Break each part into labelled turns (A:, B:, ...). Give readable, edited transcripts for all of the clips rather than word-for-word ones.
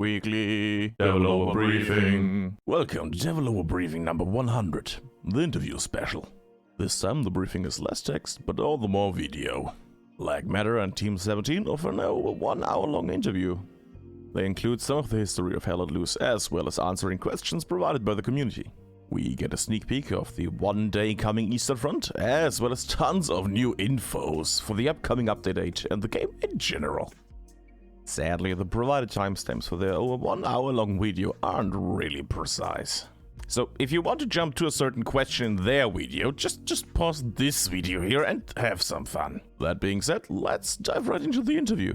A: Weekly Developer Briefing. Welcome to Developer Briefing number 100, the interview special. This time the briefing is less text, but all the more video. Like Matter and Team 17 offer now a 1 hour long interview. They include some of the history of HLL, as well as answering questions provided by the community. We get a sneak peek of the one day coming Eastern Front, as well as tons of new infos for the upcoming update date and the game in general. Sadly, the provided timestamps for their over 1 hour long video aren't really precise. So if you want to jump to a certain question in their video, just pause this video here and have some fun. That being said, let's dive right into the interview.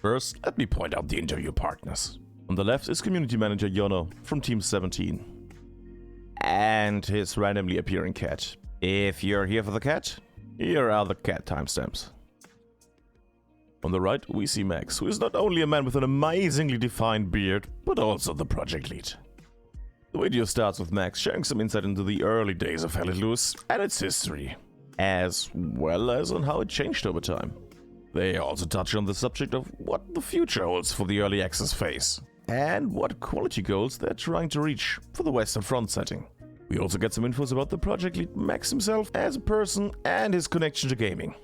A: First, let me point out the interview partners. On the left is Community Manager Yono from Team 17. And his randomly appearing cat. If you're here for the cat, here are the cat timestamps. On the right, we see Max, who is not only a man with an amazingly defined beard, but also the project lead. The video starts with Max sharing some insight into the early days of HLL and its history, as well as on how it changed over time. They also touch on the subject of what the future holds for the early access phase, and what quality goals they're trying to reach for the Western Front setting. We also get some infos about the project lead Max himself as a person and his connection to gaming.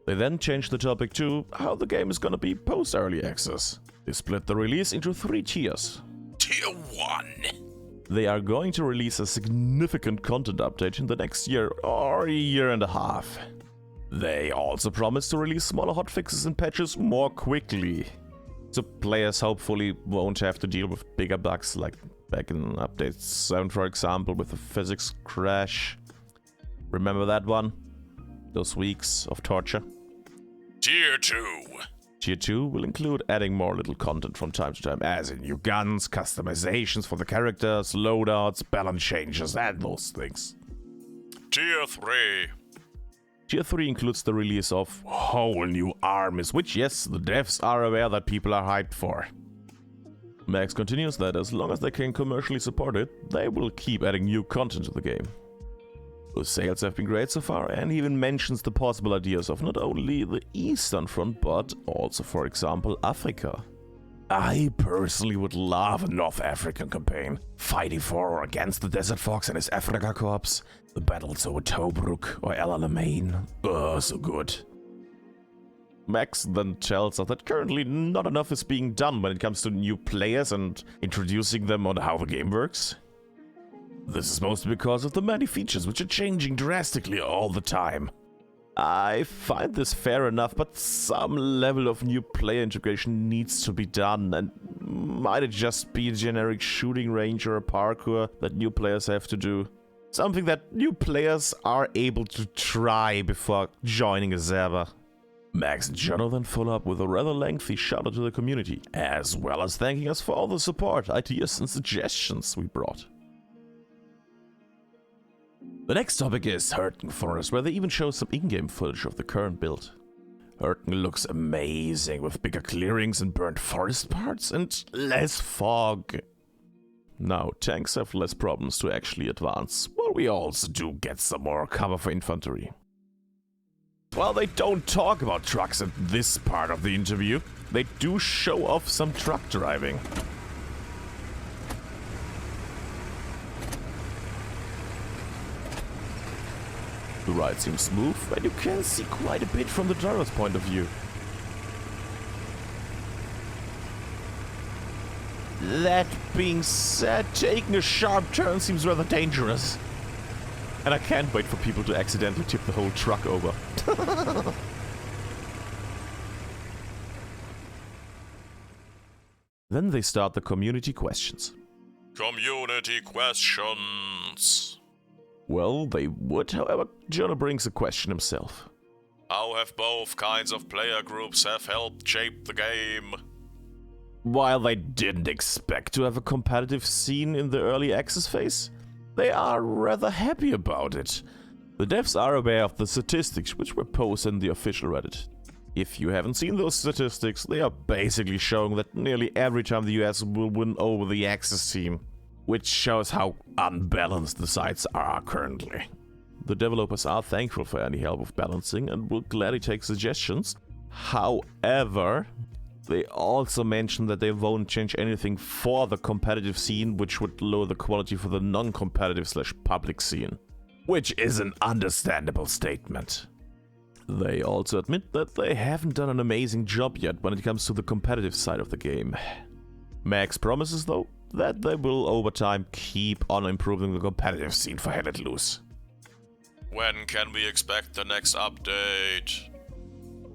A: They then change the topic to how the game is gonna be post-early access. They split the release into 3 tiers. Tier 1. They are going to release a significant content update in the next year or a year and a half. They also promise to release smaller hotfixes and patches more quickly, so players hopefully won't have to deal with bigger bugs like back in Update 7, for example, with the physics crash. Remember that one? Those weeks of torture. Tier 2. Tier 2 will include adding more little content from time to time, as in new guns, customizations for the characters, loadouts, balance changes, and those things. Tier 3. Tier 3 includes the release of whole new armies, which, yes, the devs are aware that people are hyped for. Max continues that as long as they can commercially support it, they will keep adding new content to the game. The sales have been great so far, and he even mentions the possible ideas of not only the Eastern Front, but also, for example, Africa. I personally would love a North African campaign, fighting for or against the Desert Fox and his Africa Corps, the battles over Tobruk or El Alamein. Oh, so good. Max then tells us that currently not enough is being done when it comes to new players and introducing them on how the game works. This is mostly because of the many features which are changing drastically all the time. I find this fair enough, but some level of new player integration needs to be done, and might it just be a generic shooting range or a parkour that new players have to do? Something that new players are able to try before joining a server. Max and Jono then follow up with a rather lengthy shout out to the community, as well as thanking us for all the support, ideas and suggestions we brought. The next topic is Hurtgen Forest, where they even show some in-game footage of the current build. Hurtgen looks amazing, with bigger clearings and burnt forest parts and less fog. Now, tanks have less problems to actually advance, while we also do get some more cover for infantry. While they don't talk about trucks in this part of the interview, they do show off some truck driving. The ride seems smooth, and you can see quite a bit from the driver's point of view. That being said, taking a sharp turn seems rather dangerous. And I can't wait for people to accidentally tip the whole truck over. Then they start the community questions. Community questions. Well, they would, however, Jono brings a question himself. How have both kinds of player groups have helped shape the game? While they didn't expect to have a competitive scene in the early access phase, they are rather happy about it. The devs are aware of the statistics which were posted in the official Reddit. If you haven't seen those statistics, they are basically showing that nearly every time the US will win over the access team, which shows how unbalanced the sides are currently. The developers are thankful for any help with balancing and will gladly take suggestions. However, They also mentioned that they won't change anything for the competitive scene, which would lower the quality for the non-competitive/public scene. Which is an understandable statement. They also admit that they haven't done an amazing job yet when it comes to the competitive side of the game. Max promises, though, that they will over time keep on improving the competitive scene for Hell Let Loose. When can we expect the next update?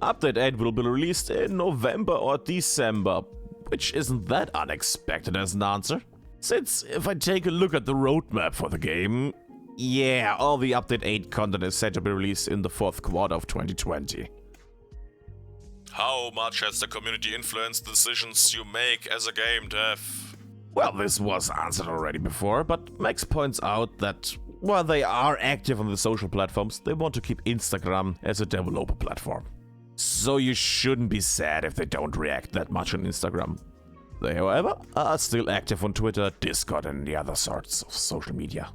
A: Update 8 will be released in November or December, which isn't that unexpected as an answer. Since if I take a look at the roadmap for the game, yeah, all the Update 8 content is set to be released in the 4th quarter of 2020. How much has the community influenced the decisions you make as a game dev? Well, this was answered already before, but Max points out that while they are active on the social platforms, they want to keep Instagram as a developer platform. So you shouldn't be sad if they don't react that much on Instagram. They, however, are still active on Twitter, Discord and the other sorts of social media.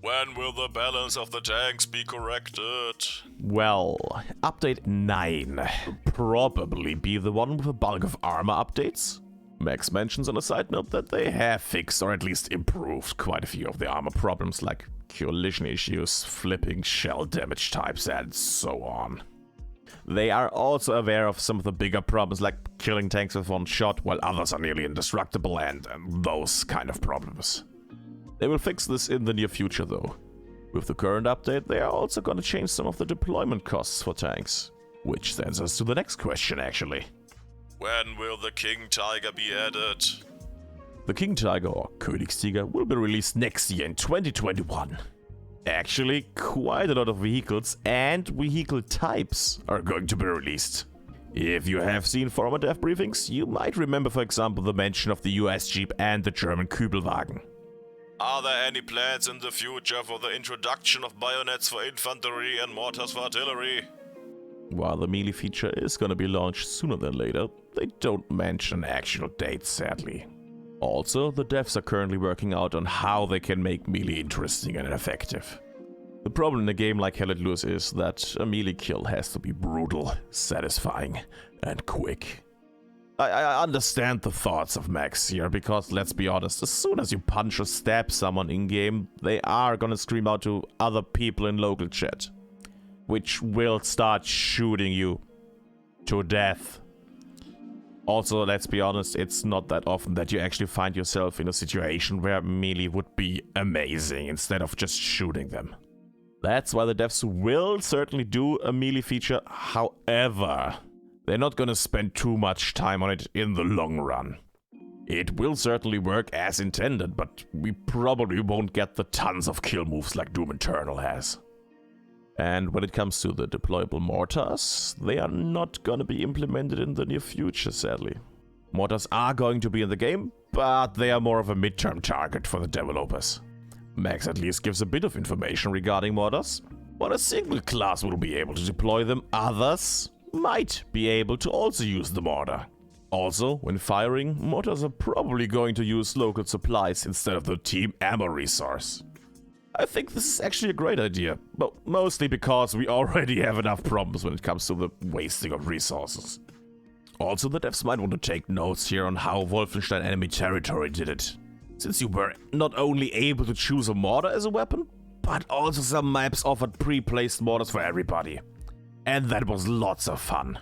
A: When will the balance of the tanks be corrected? Well, update 9 will probably be the one with a bulk of armor updates. Max mentions on a side note that they have fixed or at least improved quite a few of the armor problems like collision issues, flipping shell damage types and so on. They are also aware of some of the bigger problems like killing tanks with one shot while others are nearly indestructible and those kind of problems. They will fix this in the near future though. With the current update, they are also going to change some of the deployment costs for tanks. Which sends us to the next question actually. When will the King Tiger be added? The King Tiger or Königstiger will be released next year in 2021. Actually, quite a lot of vehicles and vehicle types are going to be released. If you have seen former dev briefings, you might remember for example the mention of the US Jeep and the German Kübelwagen. Are there any plans in the future for the introduction of bayonets for infantry and mortars for artillery? While the melee feature is gonna be launched sooner than later, they don't mention an actual date sadly. Also, the devs are currently working out on how they can make melee interesting and effective. The problem in a game like Hell Let Loose is that a melee kill has to be brutal, satisfying, and quick. I understand the thoughts of Max here, because let's be honest, as soon as you punch or stab someone in-game, they are gonna scream out to other people in local chat, which will start shooting you to death. Also, let's be honest, it's not that often that you actually find yourself in a situation where melee would be amazing instead of just shooting them. That's why the devs will certainly do a melee feature, however, they're not gonna spend too much time on it in the long run. It will certainly work as intended, but we probably won't get the tons of kill moves like Doom Eternal has. And when it comes to the deployable mortars, they are not gonna be implemented in the near future, sadly. Mortars are going to be in the game, but they are more of a midterm target for the developers. Max at least gives a bit of information regarding mortars. While a single class will be able to deploy them, others might be able to also use the mortar. Also, when firing, mortars are probably going to use local supplies instead of the team ammo resource. I think this is actually a great idea, but mostly because we already have enough problems when it comes to the wasting of resources. Also, the devs might want to take notes here on how Wolfenstein Enemy Territory did it, since you were not only able to choose a mortar as a weapon, but also some maps offered pre-placed mortars for everybody. And that was lots of fun.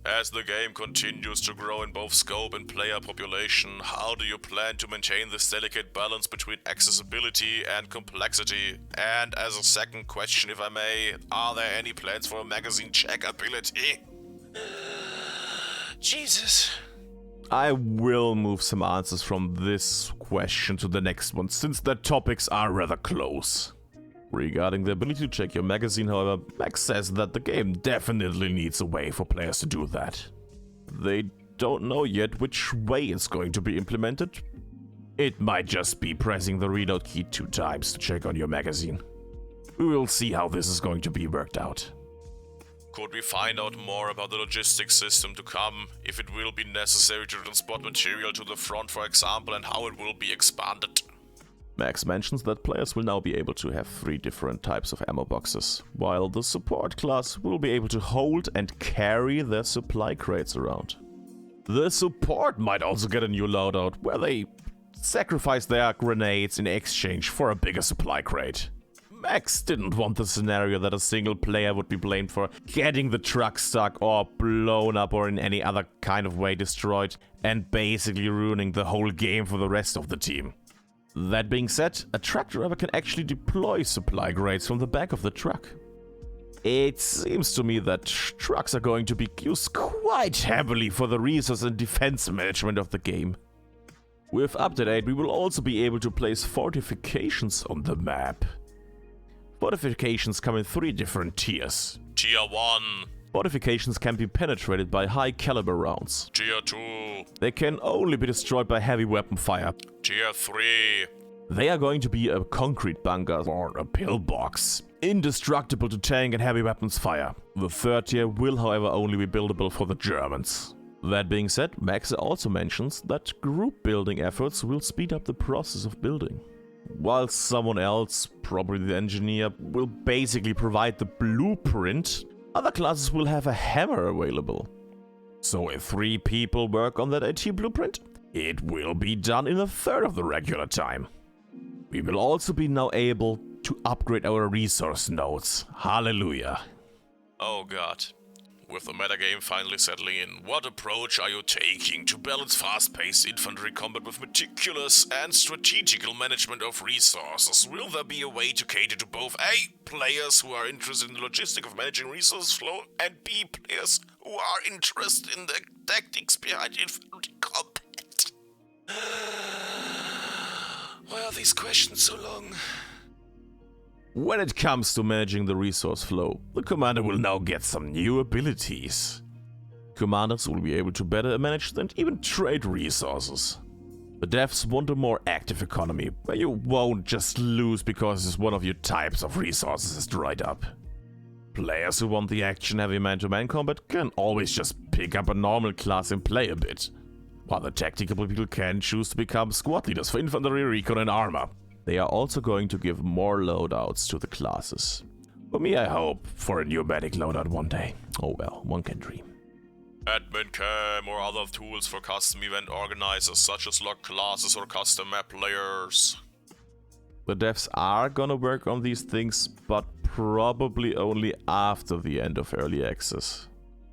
A: As the game continues to grow in both scope and player population, how do you plan to maintain this delicate balance between accessibility and complexity? And as a second question, if I may, are there any plans for a magazine check ability? Jesus. I will move some answers from this question to the next one, since the topics are rather close. Regarding the ability to check your magazine, however, Max says that the game definitely needs a way for players to do that. They don't know yet which way it's going to be implemented. It might just be pressing the reload key 2 times to check on your magazine. We will see how this is going to be worked out. Could we find out more about the logistics system to come, if it will be necessary to transport material to the front, for example, and how it will be expanded? Max mentions that players will now be able to have 3 different types of ammo boxes, while the support class will be able to hold and carry their supply crates around. The support might also get a new loadout, where they sacrifice their grenades in exchange for a bigger supply crate. Max didn't want the scenario that a single player would be blamed for getting the truck stuck or blown up or in any other kind of way destroyed and basically ruining the whole game for the rest of the team. That being said, a truck driver can actually deploy supply crates from the back of the truck. It seems to me that trucks are going to be used quite heavily for the resource and defense management of the game. With Update 8, we will also be able to place fortifications on the map. Fortifications come in 3 different tiers. Tier 1. Fortifications can be penetrated by high caliber rounds. Tier 2. They can only be destroyed by heavy weapon fire. Tier 3. They are going to be a concrete bunker or a pillbox, indestructible to tank and heavy weapons fire. The 3rd tier will however only be buildable for the Germans. That being said, Max also mentions that group building efforts will speed up the process of building. While someone else, probably the engineer, will basically provide the blueprint, other classes will have a hammer available. So if 3 people work on that AT blueprint, it will be done in 1/3 of the regular time. We will also be now able to upgrade our resource nodes. Hallelujah. Oh god. With the metagame finally settling in, what approach are you taking to balance fast-paced infantry combat with meticulous and strategical management of resources? Will there be a way to cater to both A, players who are interested in the logistics of managing resource flow, and B, players who are interested in the tactics behind infantry combat? Why are these questions so long? When it comes to managing the resource flow, the commander will now get some new abilities. Commanders will be able to better manage and even trade resources. The devs want a more active economy, where you won't just lose because one of your types of resources is dried up. Players who want the action-heavy man-to-man combat can always just pick up a normal class and play a bit, while the tactical people can choose to become squad leaders for infantry, recon and armor. They are also going to give more loadouts to the classes. For me, I hope for a new medic loadout one day. Oh well, one can dream. Admin cam or other tools for custom event organizers such as locked classes or custom map layers. The devs are gonna work on these things, but probably only after the end of early access.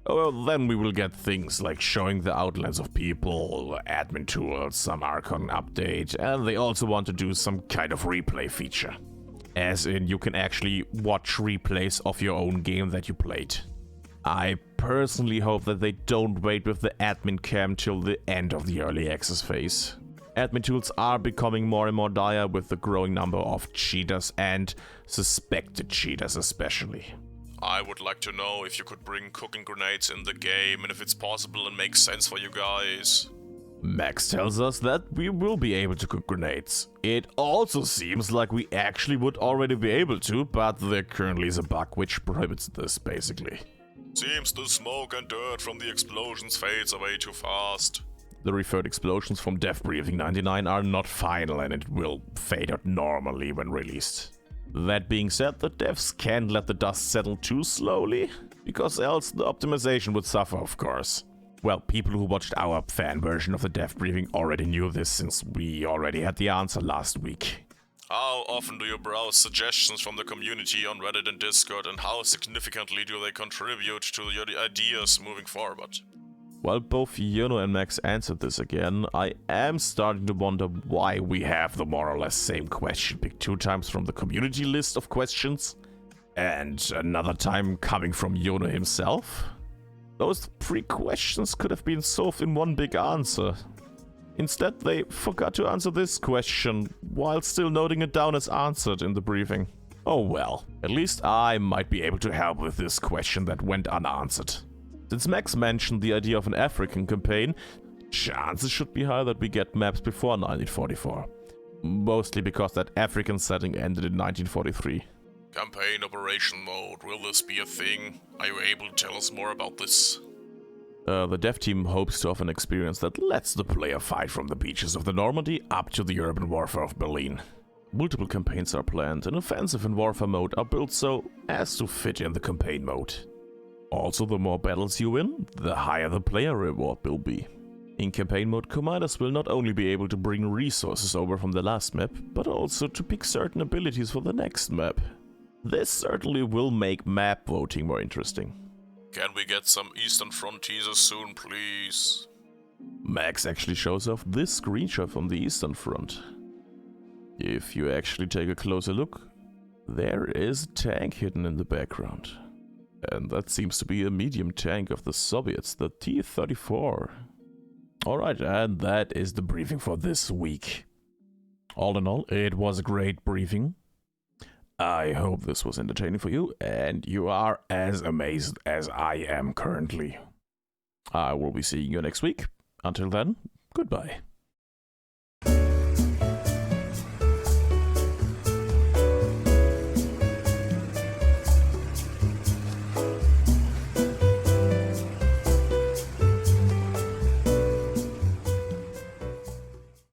A: Oh, well, then we will get things like showing the outlines of people, admin tools, some Archon update, and they also want to do some kind of replay feature. As in, you can actually watch replays of your own game that you played. I personally hope that they don't wait with the admin cam till the end of the early access phase. Admin tools are becoming more and more dire with the growing number of cheaters and suspected cheaters especially. I would like to know if you could bring cooking grenades in the game and if it's possible and makes sense for you guys. Max tells us that we will be able to cook grenades. It also seems like we actually would already be able to, but there currently is a bug which prohibits this basically. Seems the smoke and dirt from the explosions fades away too fast. The referred explosions from Dev Briefing 99 are not final and it will fade out normally when released. That being said, the devs can't let the dust settle too slowly, because else the optimization would suffer, of course. Well, people who watched our fan version of the dev briefing already knew this, since we already had the answer last week. How often do you browse suggestions from the community on Reddit and Discord, and how significantly do they contribute to your ideas moving forward? While both Yono and Max answered this again, I am starting to wonder why we have the more or less same question picked 2 times from the community list of questions, and another time coming from Yono himself. Those 3 questions could have been solved in one big answer. Instead, they forgot to answer this question, while still noting it down as answered in the briefing. Oh well, at least I might be able to help with this question that went unanswered. Since Max mentioned the idea of an African campaign, chances should be high that we get maps before 1944. Mostly because that African setting ended in 1943. Campaign operation mode, will this be a thing? Are you able to tell us more about this? The dev team hopes to have an experience that lets the player fight from the beaches of the Normandy up to the urban warfare of Berlin. Multiple campaigns are planned, and offensive and warfare mode are built so as to fit in the campaign mode. Also, the more battles you win, the higher the player reward will be. In campaign mode, commanders will not only be able to bring resources over from the last map, but also to pick certain abilities for the next map. This certainly will make map voting more interesting. Can we get some Eastern Front teasers soon, please? Max actually shows off this screenshot from the Eastern Front. If you actually take a closer look, there is a tank hidden in the background. And that seems to be a medium tank of the Soviets, the T-34. Alright, and that is the briefing for this week. All in all, it was a great briefing. I hope this was entertaining for you, and you are as amazed as I am currently. I will be seeing you next week. Until then, goodbye.